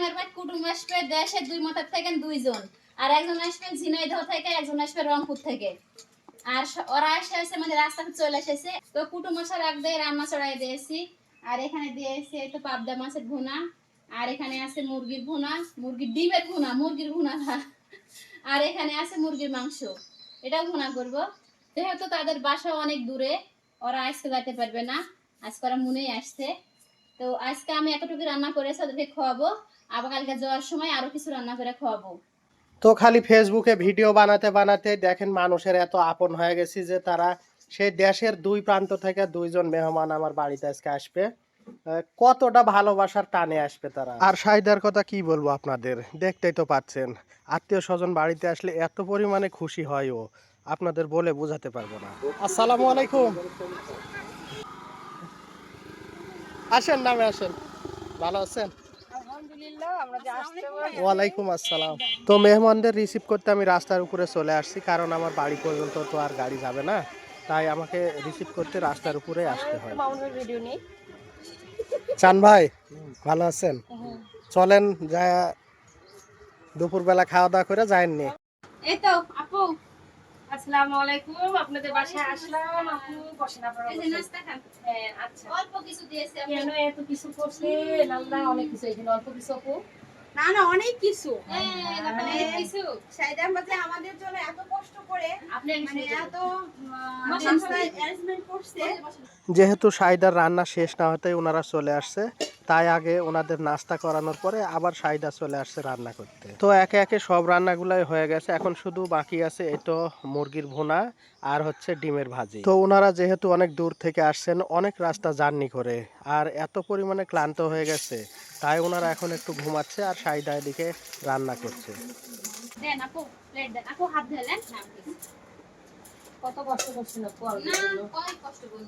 আমার বাড়ি কুটুম আসবে দেশের 2 মাথার থেকে 2 জন, আর একজন আসবে ঝিনাইদহ থেকে, একজন আসবে রংপুর থেকে। আর ওরা এসে মানে রাস্তাতে চলে এসেছে, তো কুটুম আসার আগ দিয়ে রান্না চড়াই দিয়েছি। আর এখানে দিয়েছি একটু পাবদা মাছের ভুনা, আর এখানে আছে মুরগির ভুনা, মুরগির ডিমের ভুনা, মুরগির ভুনা না। আর এখানে আছে মুরগির মাংস, এটাও ভুনা করব। যেহেতু তাদের বাসা অনেক দূরে, ওরা আজকে যেতে পারবে না, আজকে ওরা মনেই আসছে। তো আজকে আমি এতটুকু রান্না করেছি, ওদেরকে খাওয়াবো। আবার কালকে যাওয়ার সময় আরো কিছু রান্না করে খাওয়াবো। তো খালি ফেসবুকে ভিডিও বানাতে বানাতে দেখেন মানুষের এত আপন হয়ে গেছি যে তারা সেই দেশের 2 প্রান্ত থেকে 2 জন মেহমান আমার বাড়িতে আজকে আসবে। কতটা ভালোবাসার টানে আসবে তারা। আর শাহিদার কথা কি বলবো আপনাদের, দেখতেই তো পাচ্ছেন আত্মীয় স্বজন বাড়িতে আসলে এত পরিমাণে খুশি হয় ও আপনাদের বলে বোঝাতে পারবো না। আসসালামু আলাইকুম। আসেন, নামে আসেন। ভালো আছেন? ওয়ালাইকুম আসসালাম। তো মেহমানদের রিসিভ করতে আমি রাস্তার উপরে চলে আসছি, কারণ আমার বাড়ি পর্যন্ত তো আর গাড়ি যাবে না, তাই আমাকে রিসিভ করতে রাস্তার উপরে আসতে হয়। চান ভাই ভালো আছেন? চলেন যা দুপুরবেলা খাওয়া দাওয়া করে যায়নি। এই তো আপু, আসসালামু আলাইকুম, আপনাদের বাসায় আসলাম। আপু বসেন, আপনারা এই যে বসেন। নাস্তা খান। হ্যাঁ, আচ্ছা। অল্প কিছু দিয়েছি আপু। কেন এত কিছু করছে? আল্লাহ, অনেক কিছু। এখানে অল্প কিছু আপু? না না, অনেক কিছু। মানে কিছু সাইদার মাঝে আমাদের জন্য এত কষ্ট করে আপনি মানে এত বসেন, অ্যারেঞ্জমেন্ট করছে। যেহেতু শাহিদার রান্না শেষ না হতেই ওনারা চলে আসছে, তাই আগে ওনাদের নাস্তা করানোর পরে আবার শাহিদা চলে আসছে রান্না করতে। তো একে একে সব রান্নাগুলাই হয়ে গেছে, এখন শুধু বাকি আছে এই তো মুরগির ভুনা আর হচ্ছে ডিমের ভাজি। তো ওনারা যেহেতু অনেক দূর থেকে আসছেন, অনেক রাস্তা জার্নি করে, আর এত পরিমাণে ক্লান্ত হয়ে গেছে, তাই ওনারা এখন একটু ঘুমাচ্ছে আর শাহিদা এদিকে রান্না করছে। দেন আপু, প্লেট দেন আপু, হাত ধুলেন না কত কষ্ট করছিল আপু? না, অনেক কষ্ট করুন।